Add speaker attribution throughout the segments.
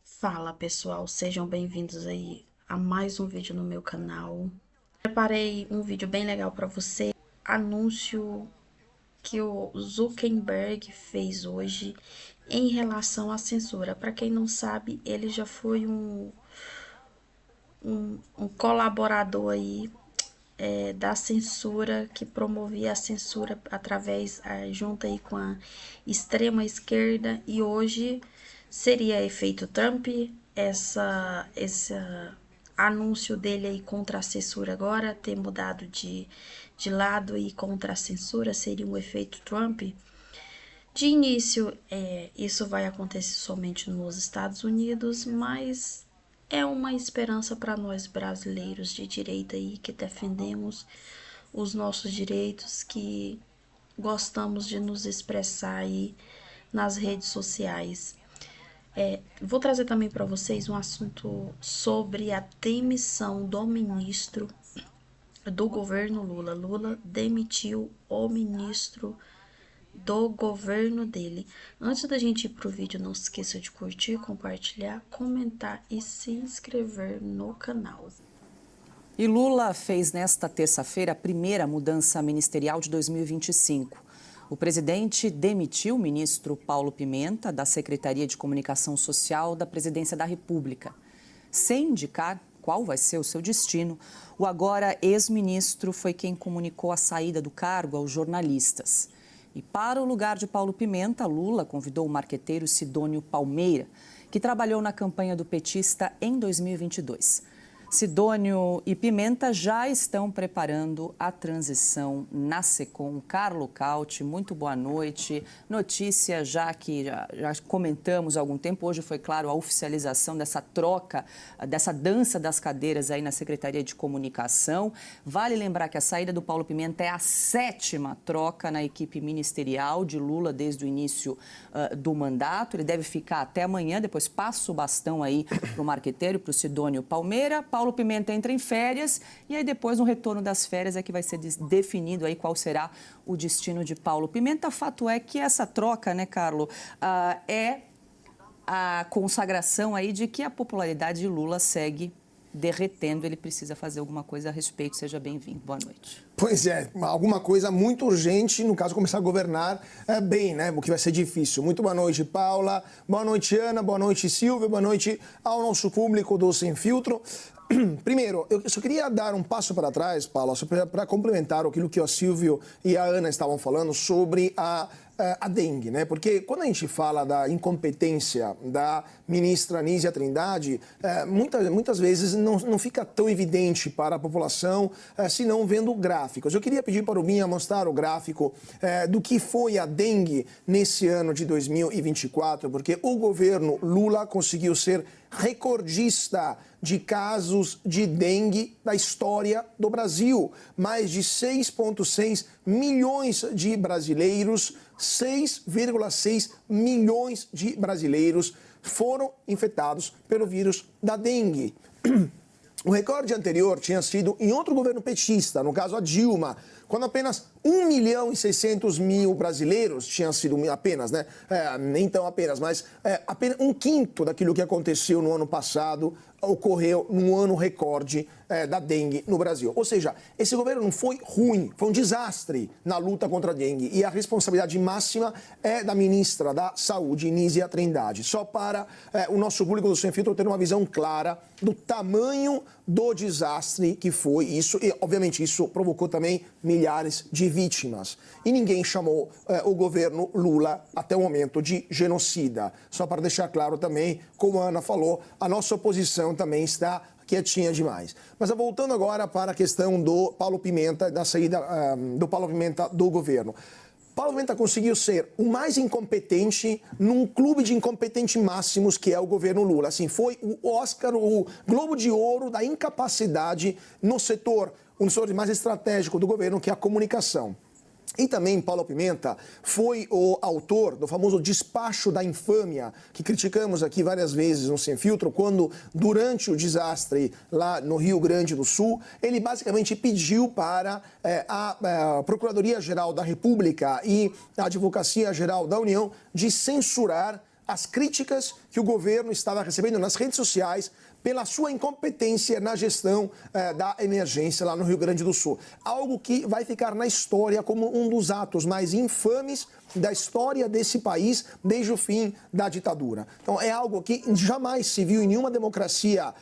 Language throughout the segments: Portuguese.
Speaker 1: Fala pessoal, sejam bem-vindos aí a mais um vídeo no meu canal. Preparei um vídeo bem legal para você, anúncio que o Zuckerberg fez hoje em relação à censura. Para quem não sabe, ele já foi um colaborador aí da censura, que promovia a censura através, junto aí com a extrema esquerda, e hoje seria efeito Trump, esse anúncio dele aí contra a censura agora, ter mudado de lado e contra a censura, seria um efeito Trump. De início, isso vai acontecer somente nos Estados Unidos, mas é uma esperança para nós brasileiros de direita aí que defendemos os nossos direitos, que gostamos de nos expressar aí nas redes sociais. Vou trazer também para vocês um assunto sobre a demissão do ministro do governo Lula. Lula demitiu o ministro do governo dele. Antes da gente ir pro vídeo, não se esqueça de curtir, compartilhar, comentar e se inscrever no canal.
Speaker 2: E Lula fez nesta terça-feira a primeira mudança ministerial de 2025. O presidente demitiu o ministro Paulo Pimenta, da Secretaria de Comunicação Social da Presidência da República. Sem indicar qual vai ser o seu destino, o agora ex-ministro foi quem comunicou a saída do cargo aos jornalistas. E para o lugar de Paulo Pimenta, Lula convidou o marqueteiro Sidônio Palmeira, que trabalhou na campanha do petista em 2022. Sidônio e Pimenta já estão preparando a transição na SECOM. Carlo Cauti, muito boa noite. Notícia já que já comentamos há algum tempo, hoje foi, claro, a oficialização dessa troca, dessa dança das cadeiras aí na Secretaria de Comunicação. Vale lembrar que a saída do Paulo Pimenta é a 7ª troca na equipe ministerial de Lula desde o início do mandato. Ele deve ficar até amanhã, depois passa o bastão aí para o marqueteiro, para o Sidônio Palmeira. Paulo Pimenta entra em férias e aí depois, no retorno das férias, é que vai ser definido aí qual será o destino de Paulo Pimenta. Fato é que essa troca, né, Carlo, é a consagração aí de que a popularidade de Lula segue derretendo. Ele precisa fazer alguma coisa a respeito. Seja bem-vindo. Boa noite.
Speaker 3: Pois é, alguma coisa muito urgente, no caso, começar a governar bem, né? O que vai ser difícil. Muito boa noite, Paula. Boa noite, Ana. Boa noite, Silvia. Boa noite ao nosso público do Sem Filtro. Primeiro, eu só queria dar um passo para trás, Paula, só para complementar aquilo que o Silvio e a Ana estavam falando sobre a dengue, né? Porque quando a gente fala da incompetência da ministra Anísia Trindade, muitas vezes não fica tão evidente para a população, se não vendo gráficos. Eu queria pedir para o Binha mostrar o gráfico do que foi a dengue nesse ano de 2024, porque o governo Lula conseguiu ser recordista de casos de dengue da história do Brasil. Mais de 6,6 milhões de brasileiros, 6,6 milhões de brasileiros foram infectados pelo vírus da dengue. O recorde anterior tinha sido em outro governo petista, no caso a Dilma, quando apenas 1.600.000 brasileiros tinham sido apenas, né? Nem tão apenas, mas apenas um quinto daquilo que aconteceu no ano passado ocorreu no ano recorde da dengue no Brasil. Ou seja, esse governo não foi ruim, foi um desastre na luta contra a dengue. E a responsabilidade máxima é da ministra da Saúde, Anísia Trindade. Só para o nosso público do Sem Filtro ter uma visão clara do tamanho do desastre que foi isso. E, obviamente, isso provocou também milhares de vítimas. E ninguém chamou o governo Lula, até o momento, de genocida. Só para deixar claro também, como a Ana falou, a nossa oposição também está quietinha demais. Mas voltando agora para a questão do Paulo Pimenta, da saída do Paulo Pimenta do governo. Paulo Pimenta conseguiu ser o mais incompetente num clube de incompetentes máximos que é o governo Lula. Assim, foi o Oscar, o Globo de Ouro da incapacidade no setor, um dos setores mais estratégicos do governo, que é a comunicação. E também Paulo Pimenta foi o autor do famoso despacho da infâmia, que criticamos aqui várias vezes no Sem Filtro, quando, durante o desastre lá no Rio Grande do Sul, ele basicamente pediu para a Procuradoria-Geral da República e a Advocacia-Geral da União de censurar as críticas que o governo estava recebendo nas redes sociais pela sua incompetência na gestão da emergência lá no Rio Grande do Sul. Algo que vai ficar na história como um dos atos mais infames da história desse país desde o fim da ditadura. Então é algo que jamais se viu em nenhuma democracia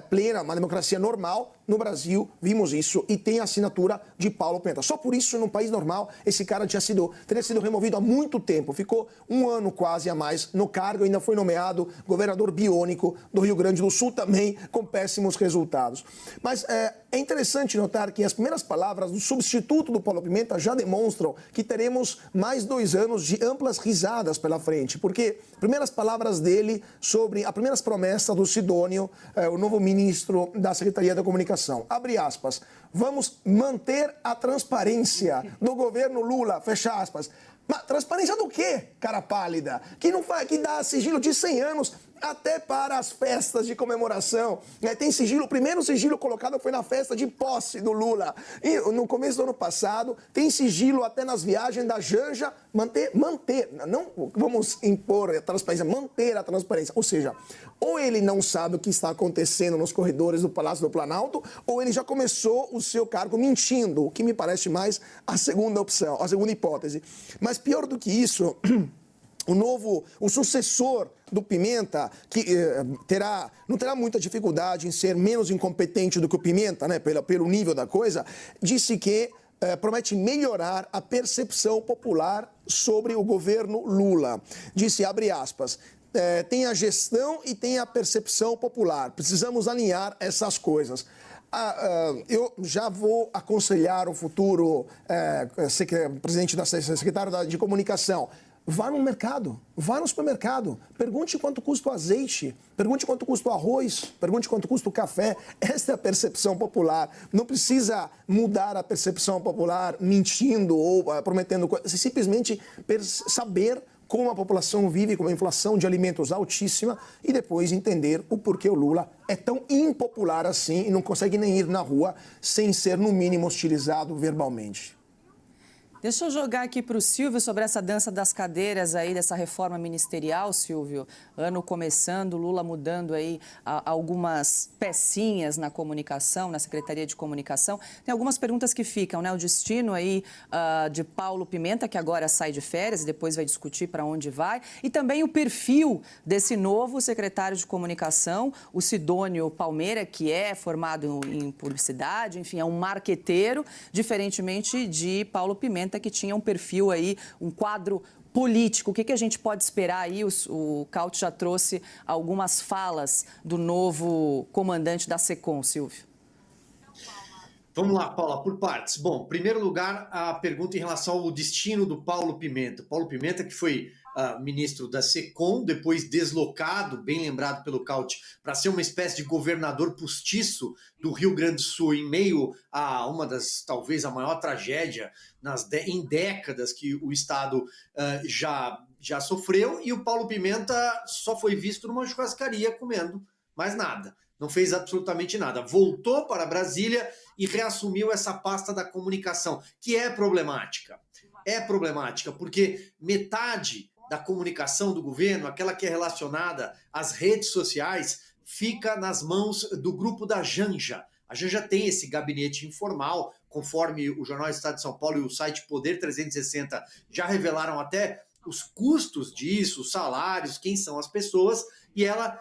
Speaker 3: plena, uma democracia normal. No Brasil, vimos isso e tem a assinatura de Paulo Pimenta. Só por isso, num país normal, esse cara teria sido removido há muito tempo. Ficou um ano quase a mais no cargo, ainda foi nomeado governador biônico do Rio Grande do Sul, também com péssimos resultados. Mas é interessante notar que as primeiras palavras do substituto do Paulo Pimenta já demonstram que teremos mais 2 anos de amplas risadas pela frente, porque primeiras palavras dele sobre as primeiras promessas do Sidônio, o novo ministro da Secretaria da Comunicação. Abre aspas, vamos manter a transparência do governo Lula, fecha aspas. Mas transparência do quê, cara pálida? Que dá sigilo de 100 anos até para as festas de comemoração. Tem sigilo, o primeiro sigilo colocado foi na festa de posse do Lula. E no começo do ano passado, tem sigilo até nas viagens da Janja. Manter, não vamos impor a transparência, manter a transparência. Ou seja, ou ele não sabe o que está acontecendo nos corredores do Palácio do Planalto, ou ele já começou o seu cargo mentindo, o que me parece mais a segunda opção, a segunda hipótese. Mas pior do que isso, o sucessor do Pimenta, que não terá muita dificuldade em ser menos incompetente do que o Pimenta, né, pelo nível da coisa, disse que promete melhorar a percepção popular sobre o governo Lula. Disse, abre aspas, tem a gestão e tem a percepção popular. Precisamos alinhar essas coisas. Eu já vou aconselhar o futuro presidente da secretário de Comunicação. Vá no mercado, vá no supermercado, pergunte quanto custa o azeite, pergunte quanto custa o arroz, pergunte quanto custa o café. Esta é a percepção popular. Não precisa mudar a percepção popular mentindo ou prometendo coisas. Simplesmente saber como a população vive com uma inflação de alimentos altíssima e depois entender o porquê o Lula é tão impopular assim e não consegue nem ir na rua sem ser, no mínimo, hostilizado verbalmente.
Speaker 2: Deixa eu jogar aqui para o Silvio sobre essa dança das cadeiras aí, dessa reforma ministerial, Silvio. Ano começando, Lula mudando aí algumas pecinhas na comunicação, na Secretaria de Comunicação. Tem algumas perguntas que ficam, né? O destino aí de Paulo Pimenta, que agora sai de férias e depois vai discutir para onde vai. E também o perfil desse novo secretário de Comunicação, o Sidônio Palmeira, que é formado em publicidade, enfim, é um marqueteiro, diferentemente de Paulo Pimenta, que tinha um perfil aí, um quadro político. O que a gente pode esperar aí? O Caute já trouxe algumas falas do novo comandante da SECOM, Silvio.
Speaker 4: Vamos lá, Paula, por partes. Bom, em primeiro lugar, a pergunta em relação ao destino do Paulo Pimenta. Paulo Pimenta, que foi ministro da SECOM, depois deslocado, bem lembrado pelo Caute, para ser uma espécie de governador postiço do Rio Grande do Sul, em meio a uma das, talvez, a maior tragédia em décadas que o Estado já sofreu, e o Paulo Pimenta só foi visto numa churrascaria comendo mais nada. Não fez absolutamente nada. Voltou para Brasília e reassumiu essa pasta da comunicação, que é problemática. É problemática porque metade da comunicação do governo, aquela que é relacionada às redes sociais, fica nas mãos do grupo da Janja. A Janja tem esse gabinete informal, conforme o Jornal Estado de São Paulo e o site Poder 360 já revelaram até os custos disso, os salários, quem são as pessoas, e ela...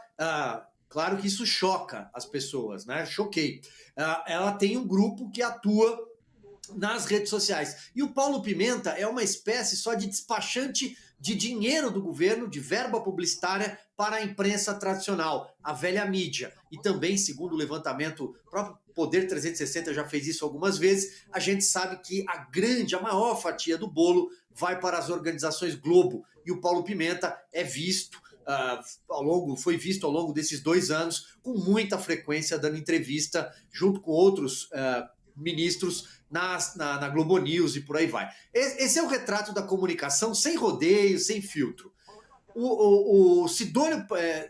Speaker 4: Claro que isso choca as pessoas, né? Choquei. Ela tem um grupo que atua nas redes sociais. E o Paulo Pimenta é uma espécie só de despachante de dinheiro do governo, de verba publicitária para a imprensa tradicional, a velha mídia. E também, segundo o levantamento, o próprio Poder 360 já fez isso algumas vezes, a gente sabe que a maior fatia do bolo vai para as organizações Globo. E o Paulo Pimenta é visto... foi visto ao longo desses 2 anos com muita frequência dando entrevista junto com outros ministros na Globo News e por aí vai. Esse é o retrato da comunicação sem rodeio, sem filtro. O Sidônio,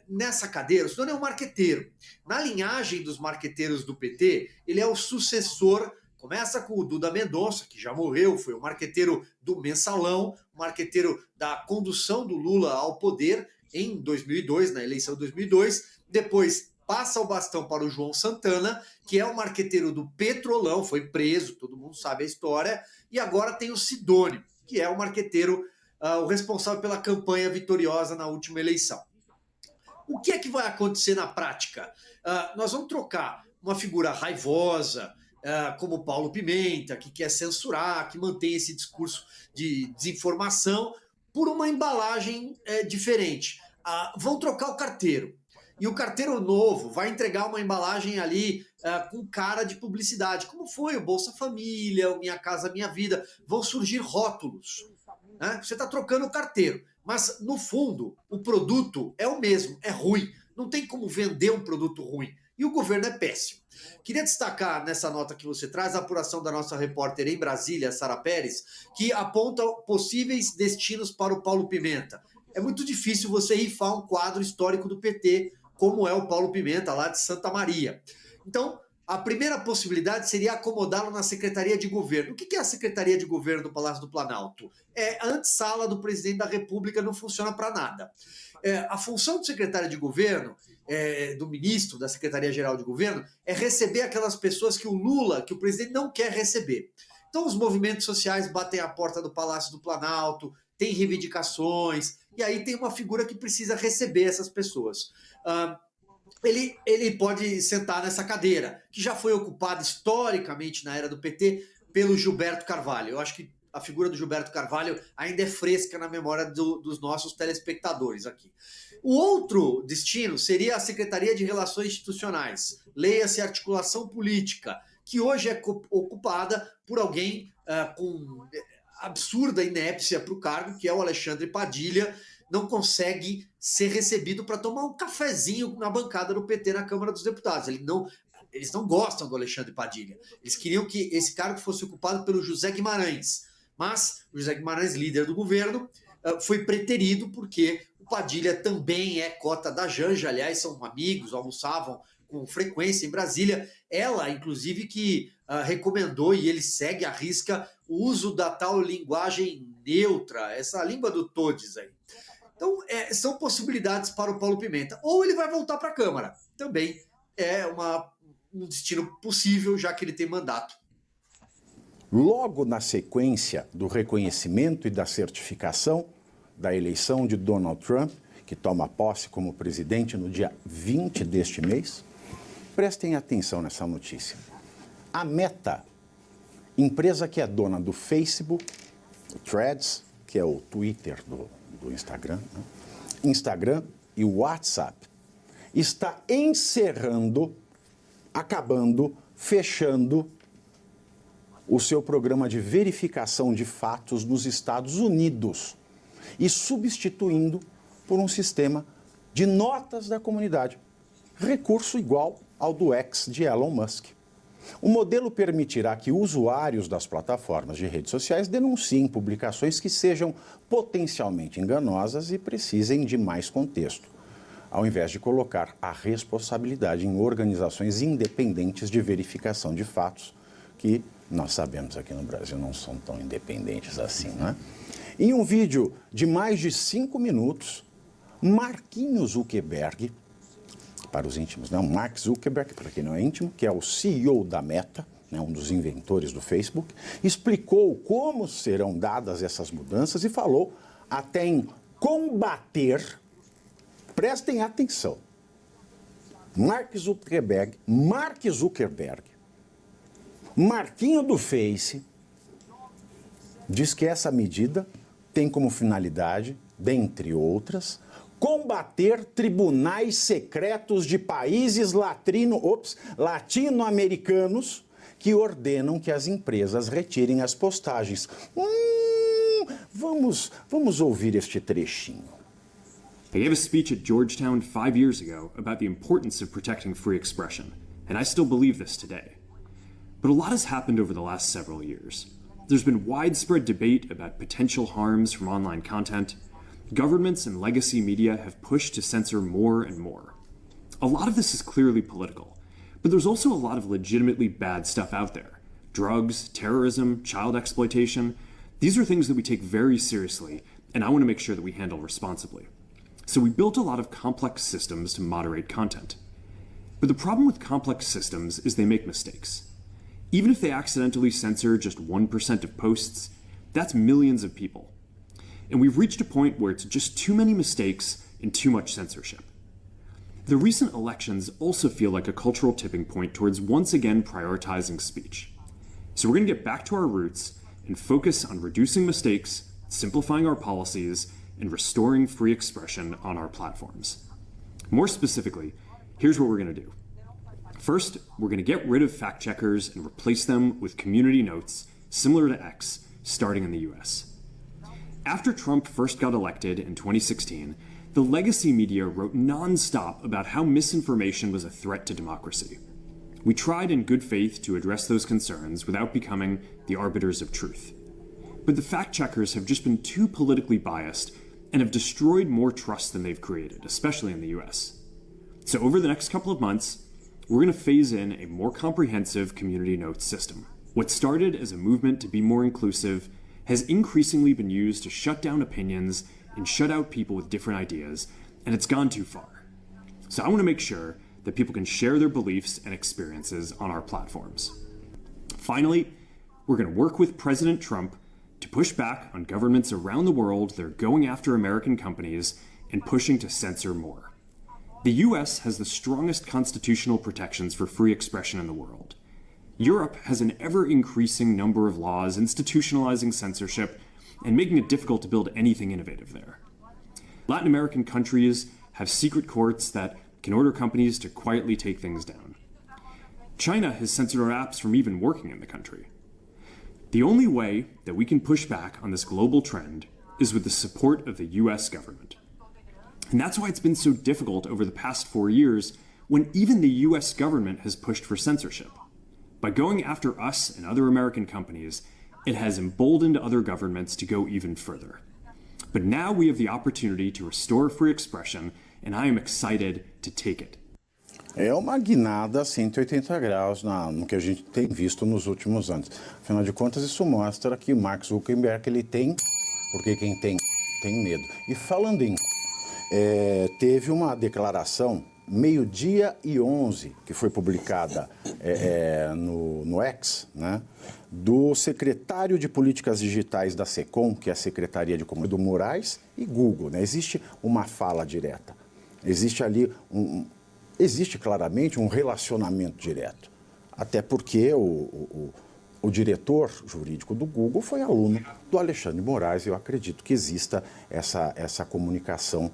Speaker 4: nessa cadeira, o Sidônio é um marqueteiro. Na linhagem dos marqueteiros do PT, ele é o sucessor. Começa com o Duda Mendonça, que já morreu, foi o marqueteiro do Mensalão, o marqueteiro da condução do Lula ao poder, em 2002, na eleição de 2002, depois passa o bastão para o João Santana, que é o marqueteiro do Petrolão, foi preso, todo mundo sabe a história, e agora tem o Sidônio, que é o marqueteiro, o responsável pela campanha vitoriosa na última eleição. O que é que vai acontecer na prática? Nós vamos trocar uma figura raivosa, como Paulo Pimenta, que quer censurar, que mantém esse discurso de desinformação, por uma embalagem diferente. Vão trocar o carteiro. E o carteiro novo vai entregar uma embalagem ali com cara de publicidade, como foi o Bolsa Família, o Minha Casa Minha Vida. Vão surgir rótulos. Né? Você está trocando o carteiro, mas no fundo o produto é o mesmo, é ruim. Não tem como vender um produto ruim. E o governo é péssimo. Queria destacar nessa nota que você traz a apuração da nossa repórter em Brasília, Sara Pérez, que aponta possíveis destinos para o Paulo Pimenta. É muito difícil você rifar um quadro histórico do PT, como é o Paulo Pimenta, lá de Santa Maria. Então, a primeira possibilidade seria acomodá-lo na Secretaria de Governo. O que é a Secretaria de Governo do Palácio do Planalto? É a antessala do presidente da República, não funciona para nada. A função do secretário de Governo, do ministro da Secretaria-Geral de Governo, é receber aquelas pessoas que o presidente não quer receber. Então, os movimentos sociais batem a porta do Palácio do Planalto, tem reivindicações, e aí tem uma figura que precisa receber essas pessoas. Ele pode sentar nessa cadeira, que já foi ocupada historicamente na era do PT pelo Gilberto Carvalho. Eu acho que a figura do Gilberto Carvalho ainda é fresca na memória dos nossos telespectadores aqui. O outro destino seria a Secretaria de Relações Institucionais, leia-se Articulação Política, que hoje é ocupada por alguém com absurda inépcia para o cargo, que é o Alexandre Padilha, não consegue ser recebido para tomar um cafezinho na bancada do PT na Câmara dos Deputados. Eles não gostam do Alexandre Padilha. Eles queriam que esse cargo fosse ocupado pelo José Guimarães. Mas o José Guimarães, líder do governo, foi preterido porque o Padilha também é cota da Janja. Aliás, são amigos, almoçavam com frequência em Brasília. Ela, inclusive, que recomendou, e ele segue à risca, o uso da tal linguagem neutra, essa língua do todes aí. Então, são possibilidades para o Paulo Pimenta. Ou ele vai voltar para a Câmara. Também é um destino possível, já que ele tem mandato.
Speaker 5: Logo na sequência do reconhecimento e da certificação da eleição de Donald Trump, que toma posse como presidente no dia 20 deste mês, prestem atenção nessa notícia. A Meta, empresa que é dona do Facebook, o Threads, que é o Twitter do Instagram, né? Instagram e o WhatsApp, está encerrando, acabando, fechando o seu programa de verificação de fatos nos Estados Unidos e substituindo por um sistema de notas da comunidade, recurso igual ao do X de Elon Musk. O modelo permitirá que usuários das plataformas de redes sociais denunciem publicações que sejam potencialmente enganosas e precisem de mais contexto, ao invés de colocar a responsabilidade em organizações independentes de verificação de fatos, que nós sabemos aqui no Brasil não são tão independentes assim, não é? Em um vídeo de mais de 5 minutos, Marquinhos Zuckerberg, para os íntimos, não, Mark Zuckerberg, para quem não é íntimo, que é o CEO da Meta, né, um dos inventores do Facebook, explicou como serão dadas essas mudanças e falou até em combater, prestem atenção, Mark Zuckerberg, Marquinho do Face, diz que essa medida tem como finalidade, dentre outras, combater tribunais secretos de países latino-americanos que ordenam que as empresas retirem as postagens. Vamos ouvir este trechinho.
Speaker 6: I gave a speech at Georgetown 5 years ago about the importance of protecting free expression, and I still believe this today. But a lot has happened over the last several years. There's been widespread debate about potential harms from online content. Governments and legacy media have pushed to censor more and more. A lot of this is clearly political, but there's also a lot of legitimately bad stuff out there. Drugs, terrorism, child exploitation. These are things that we take very seriously, and I want to make sure that we handle responsibly. So we built a lot of complex systems to moderate content. But the problem with complex systems is they make mistakes. Even if they accidentally censor just 1% of posts, that's millions of people. And we've reached a point where it's just too many mistakes and too much censorship. The recent elections also feel like a cultural tipping point towards once again prioritizing speech. So we're going to get back to our roots and focus on reducing mistakes, simplifying our policies, and restoring free expression on our platforms. More specifically, here's what we're going to do. First, we're going to get rid of fact checkers and replace them with community notes similar to X, starting in the US. After Trump first got elected in 2016, the legacy media wrote nonstop about how misinformation was a threat to democracy. We tried in good faith to address those concerns without becoming the arbiters of truth. But the fact checkers have just been too politically biased and have destroyed more trust than they've created, especially in the US. So over the next couple of months, we're going to phase in a more comprehensive community notes system. What started as a movement to be more inclusive has increasingly been used to shut down opinions and shut out people with different ideas, and it's gone too far. So I want to make sure that people can share their beliefs and experiences on our platforms. Finally, we're going to work with President Trump to push back on governments around the world that are going after American companies and pushing to censor more. The US has the strongest constitutional protections for free expression in the world. Europe has an ever-increasing number of laws institutionalizing censorship and making it difficult to build anything innovative there. Latin American countries have secret courts that can order companies to quietly take things down. China has censored our apps from even working in the country. The only way that we can push back on this global trend is with the support of the US government. And that's why it's been so difficult over the past 4 years when even the US government has pushed for censorship. By going after us and other American companies, it has emboldened other governments to go even further. But now we have the opportunity to restore free expression, and I am excited to take it.
Speaker 5: É uma guinada 180 graus no que a gente tem visto nos últimos anos. Afinal de contas, isso mostra que Mark Zuckerberg ele tem, porque quem tem medo. E falando em teve uma declaração 12h11 que foi publicada no X, né, do secretário de Políticas Digitais da SECOM, que é a Secretaria de Comunicação do Moraes, e Google, né? Existe uma fala direta. Existe ali existe claramente um relacionamento direto. Até porque o diretor jurídico do Google foi aluno do Alexandre de Moraes, e eu acredito que exista essa comunicação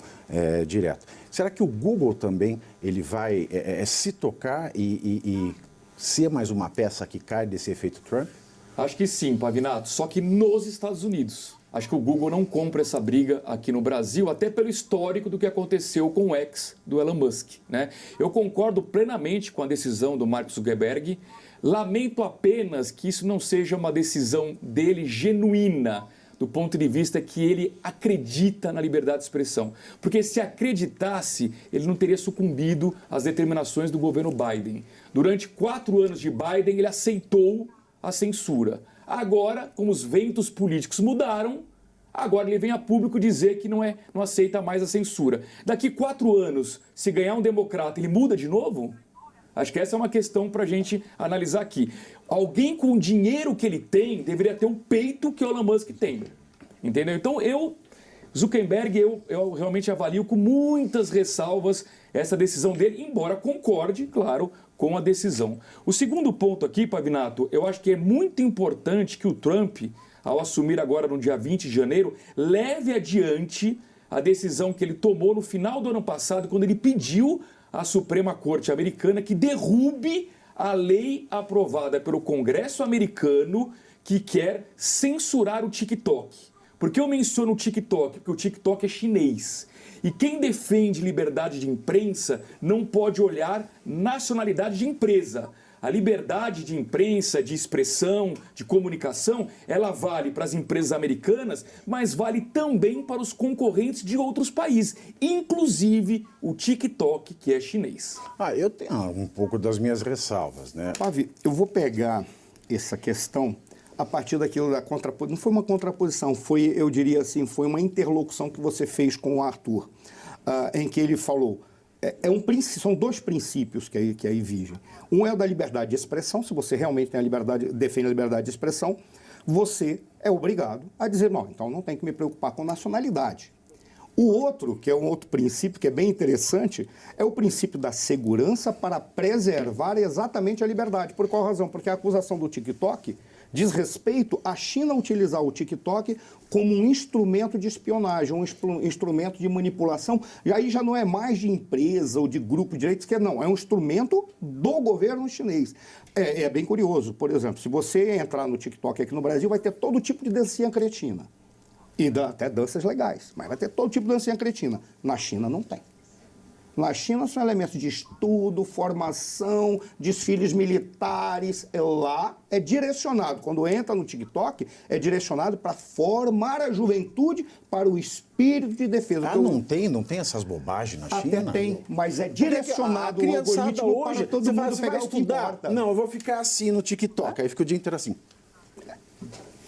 Speaker 5: direta. Será que o Google também ele vai se tocar e ser mais uma peça que cai desse efeito Trump?
Speaker 7: Acho que sim, Pavinato, só que nos Estados Unidos. Acho que o Google não compra essa briga aqui no Brasil, até pelo histórico do que aconteceu com o X do Elon Musk, né? Eu concordo plenamente com a decisão do Mark Zuckerberg. Lamento apenas que isso não seja uma decisão dele genuína, do ponto de vista que ele acredita na liberdade de expressão. Porque se acreditasse, ele não teria sucumbido às determinações do governo Biden. Durante 4 anos de Biden, ele aceitou a censura. Agora, como os ventos políticos mudaram, agora ele vem a público dizer que não aceita mais a censura. Daqui 4 anos, se ganhar um democrata, ele muda de novo? Acho que essa é uma questão para a gente analisar aqui. Alguém com o dinheiro que ele tem deveria ter o peito que o Elon Musk tem. Entendeu? Então, Zuckerberg, eu realmente avalio com muitas ressalvas essa decisão dele, embora concorde, claro, com a decisão. O segundo ponto aqui, Pavinato, eu acho que é muito importante que o Trump, ao assumir agora no dia 20 de janeiro, leve adiante a decisão que ele tomou no final do ano passado, quando ele pediu à Suprema Corte americana que derrube a lei aprovada pelo Congresso americano que quer censurar o TikTok. Por que eu menciono o TikTok? Porque o TikTok é chinês. E quem defende liberdade de imprensa não pode olhar nacionalidade de empresa. A liberdade de imprensa, de expressão, de comunicação, ela vale para as empresas americanas, mas vale também para os concorrentes de outros países, inclusive o TikTok, que é chinês.
Speaker 5: Eu tenho um pouco das minhas ressalvas, né?
Speaker 8: Pavi, eu vou pegar essa questão a partir daquilo da contraposição. Não foi uma contraposição, eu diria assim, foi uma interlocução que você fez com o Arthur. em que ele falou, são dois princípios que aí vigem. Um é o da liberdade de expressão. Se você realmente tem defende a liberdade de expressão, você é obrigado a dizer, não, então não tem que me preocupar com nacionalidade. O outro, que é um outro princípio que é bem interessante, é o princípio da segurança para preservar exatamente a liberdade. Por qual razão? Porque a acusação do TikTok diz respeito à China utilizar o TikTok como um instrumento de espionagem, um instrumento de manipulação. E aí já não é mais de empresa ou de grupo de direitos, não, é um instrumento do governo chinês. É bem curioso, por exemplo, se você entrar no TikTok aqui no Brasil, vai ter todo tipo de dancinha cretina. E até danças legais, mas vai ter todo tipo de dancinha cretina. Na China não tem. Na China são elementos de estudo, formação, desfiles militares. Lá é direcionado, quando entra no TikTok, é direcionado para formar a juventude para o espírito de defesa.
Speaker 5: Não tem essas bobagens na China?
Speaker 8: Até tem, mas é direcionado o algoritmo hoje, para todo mundo pegar o que importa.
Speaker 5: Não, eu vou ficar assim no TikTok, aí fica o dia inteiro assim.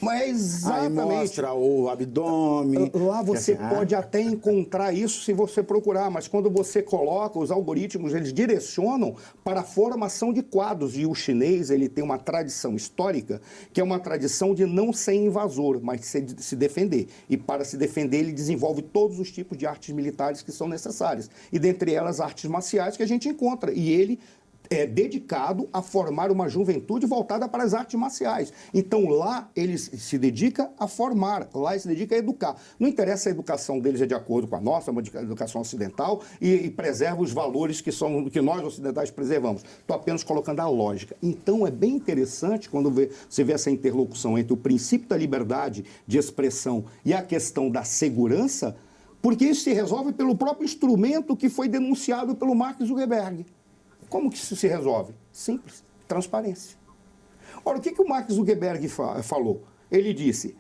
Speaker 8: Mas exatamente.
Speaker 5: Aí mostra o abdômen.
Speaker 8: Lá você pode até encontrar isso se você procurar, mas quando você coloca, os algoritmos, eles direcionam para a formação de quadros. E o chinês, ele tem uma tradição histórica, que é uma tradição de não ser invasor, mas de se defender. E para se defender, ele desenvolve todos os tipos de artes militares que são necessárias. E dentre elas, artes marciais que a gente encontra. E ele é dedicado a formar uma juventude voltada para as artes marciais. Então, lá, ele se dedica a formar, lá ele se dedica a educar. Não interessa se a educação deles é de acordo com a nossa, uma educação ocidental, e preserva os valores que nós ocidentais preservamos. Estou apenas colocando a lógica. Então, é bem interessante quando você vê essa interlocução entre o princípio da liberdade de expressão e a questão da segurança, porque isso se resolve pelo próprio instrumento que foi denunciado pelo Mark Zuckerberg. Como que isso se resolve? Simples, transparência. Ora, o que o Mark Zuckerberg falou? Ele disse,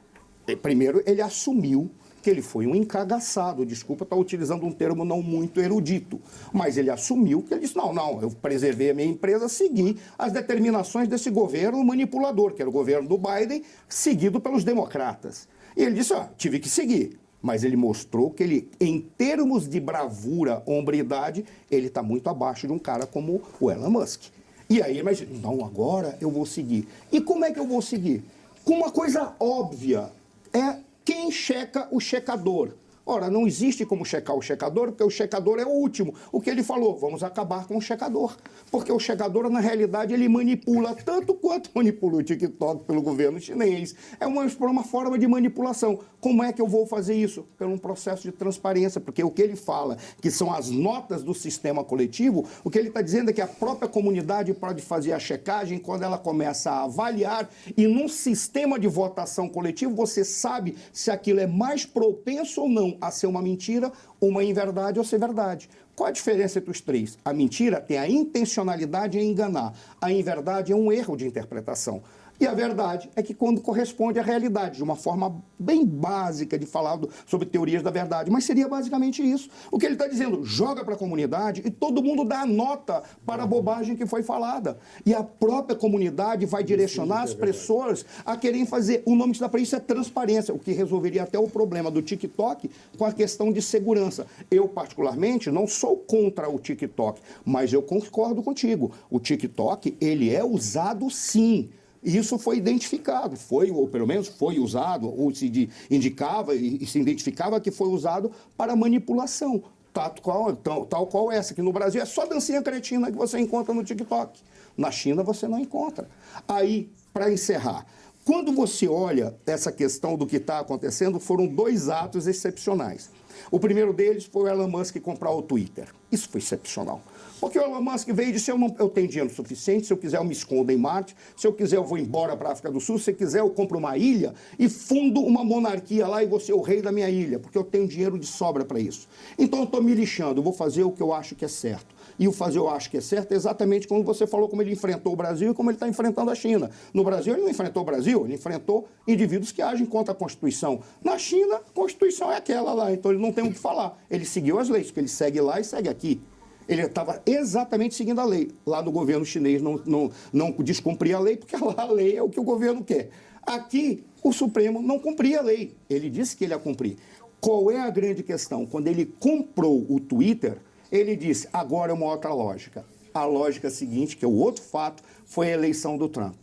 Speaker 8: primeiro, ele assumiu que ele foi um encagaçado, desculpa estar utilizando um termo não muito erudito, mas ele assumiu que ele disse, não, eu preservei a minha empresa, segui as determinações desse governo manipulador, que era o governo do Biden, seguido pelos democratas. E ele disse, tive que seguir. Mas ele mostrou que ele, em termos de bravura, hombridade, ele está muito abaixo de um cara como o Elon Musk. E aí, mas não, agora eu vou seguir. E como é que eu vou seguir? Com uma coisa óbvia, é quem checa o checador. Ora, não existe como checar o checador, porque o checador é o último. O que ele falou? Vamos acabar com o checador. Porque o checador, na realidade, ele manipula tanto quanto manipula o TikTok pelo governo chinês. É uma forma de manipulação. Como é que eu vou fazer isso? Pelo um processo de transparência, porque o que ele fala, que são as notas do sistema coletivo, o que ele está dizendo é que a própria comunidade pode fazer a checagem quando ela começa a avaliar, e num sistema de votação coletivo, você sabe se aquilo é mais propenso ou não a ser uma mentira, uma inverdade ou ser verdade. Qual a diferença entre os três? A mentira tem a intencionalidade em enganar. A inverdade é um erro de interpretação. E a verdade é que quando corresponde à realidade, de uma forma bem básica de falar sobre teorias da verdade, mas seria basicamente isso. O que ele está dizendo, joga para a comunidade e todo mundo dá a nota para a bobagem que foi falada. E a própria comunidade vai direcionar as pessoas a quererem fazer. O nome que dá para isso é transparência, o que resolveria até o problema do TikTok com a questão de segurança. Eu, particularmente, não sou contra o TikTok, mas eu concordo contigo. O TikTok, ele é usado sim. Isso foi identificado, ou pelo menos foi usado, ou se indicava e se identificava que foi usado para manipulação, tal qual essa, que no Brasil é só dancinha cretina que você encontra no TikTok. Na China você não encontra. Aí, para encerrar, quando você olha essa questão do que está acontecendo, foram dois atos excepcionais. O primeiro deles foi o Elon Musk comprar o Twitter. Isso foi excepcional. Porque o Elon Musk veio e disse, eu tenho dinheiro suficiente, se eu quiser eu me escondo em Marte, se eu quiser eu vou embora para a África do Sul, se quiser eu compro uma ilha e fundo uma monarquia lá e vou ser o rei da minha ilha, porque eu tenho dinheiro de sobra para isso. Então eu estou me lixando, eu vou fazer o que eu acho que é certo. E o fazer eu acho que é certo é exatamente como você falou, como ele enfrentou o Brasil e como ele está enfrentando a China. No Brasil ele não enfrentou o Brasil, ele enfrentou indivíduos que agem contra a Constituição. Na China, a Constituição é aquela lá, então ele não tem o que falar. Ele seguiu as leis, porque ele segue lá e segue aqui. Ele estava exatamente seguindo a lei. Lá no governo chinês não descumpria a lei, porque lá a lei é o que o governo quer. Aqui, o Supremo não cumpria a lei. Ele disse que ele ia cumprir. Qual é a grande questão? Quando ele comprou o Twitter, ele disse, agora é uma outra lógica. A lógica seguinte, que é o outro fato, foi a eleição do Trump.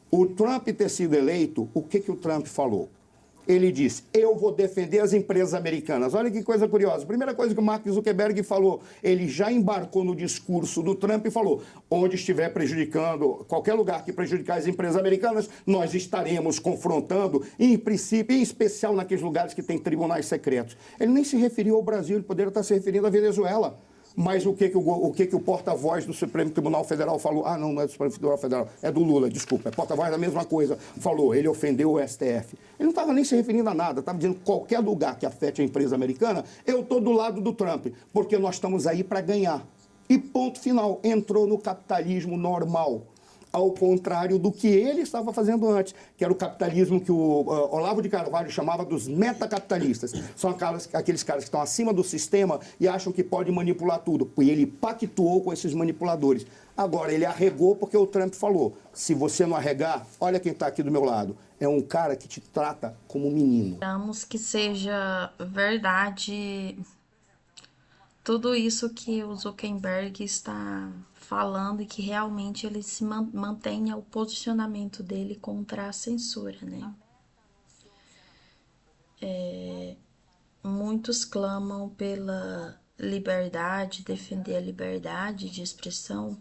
Speaker 8: O Trump ter sido eleito, o que o Trump falou? Ele disse, eu vou defender as empresas americanas. Olha que coisa curiosa. Primeira coisa que o Mark Zuckerberg falou, ele já embarcou no discurso do Trump e falou, onde estiver prejudicando, qualquer lugar que prejudicar as empresas americanas, nós estaremos confrontando, em princípio, em especial naqueles lugares que tem tribunais secretos. Ele nem se referiu ao Brasil, ele poderia estar se referindo à Venezuela. Mas o que o porta-voz do Supremo Tribunal Federal falou? Ah, não é do Supremo Tribunal Federal, é do Lula, desculpa. É porta-voz da mesma coisa. Falou, ele ofendeu o STF. Ele não estava nem se referindo a nada, estava dizendo que qualquer lugar que afete a empresa americana, eu estou do lado do Trump, porque nós estamos aí para ganhar. E ponto final, entrou no capitalismo normal. Ao contrário do que ele estava fazendo antes, que era o capitalismo que o Olavo de Carvalho chamava dos metacapitalistas. São aqueles caras que estão acima do sistema e acham que podem manipular tudo. E ele pactuou com esses manipuladores. Agora, ele arregou porque o Trump falou, se você não arregar, olha quem está aqui do meu lado. É um cara que te trata como menino.
Speaker 1: Esperamos que seja verdade tudo isso que o Zuckerberg está falando e que realmente ele se mantenha o posicionamento dele contra a censura, né? Muitos clamam pela liberdade, defender a liberdade de expressão,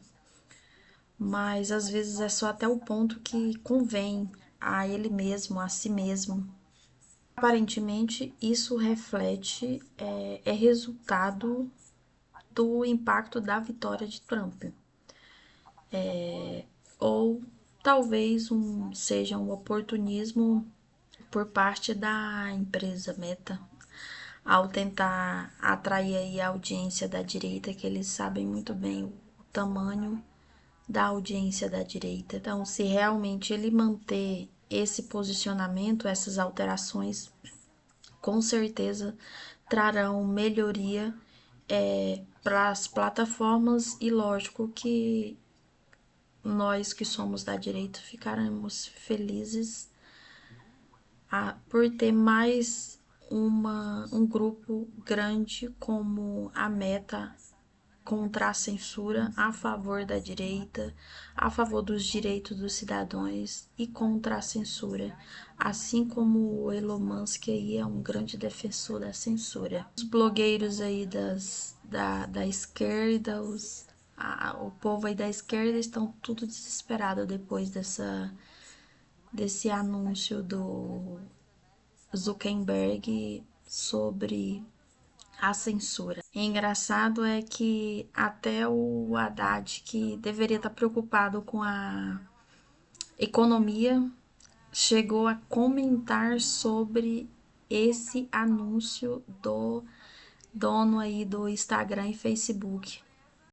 Speaker 1: mas às vezes é só até o ponto que convém a ele mesmo, a si mesmo. Aparentemente, isso reflete, é resultado do impacto da vitória de Trump. Ou talvez seja um oportunismo por parte da empresa Meta, ao tentar atrair aí a audiência da direita, que eles sabem muito bem o tamanho da audiência da direita. Então, se realmente ele manter esse posicionamento, essas alterações, com certeza trarão melhoria para as plataformas e lógico que nós que somos da direita ficaremos felizes por ter mais um grupo grande como a Meta contra a censura, a favor da direita, a favor dos direitos dos cidadãos e contra a censura, assim como o Elon Musk aí é um grande defensor da censura. Os blogueiros aí da esquerda, o povo aí da esquerda estão tudo desesperado depois desse anúncio do Zuckerberg sobre a censura. E engraçado é que até o Haddad, que deveria estar preocupado com a economia, chegou a comentar sobre esse anúncio do dono aí do Instagram e Facebook.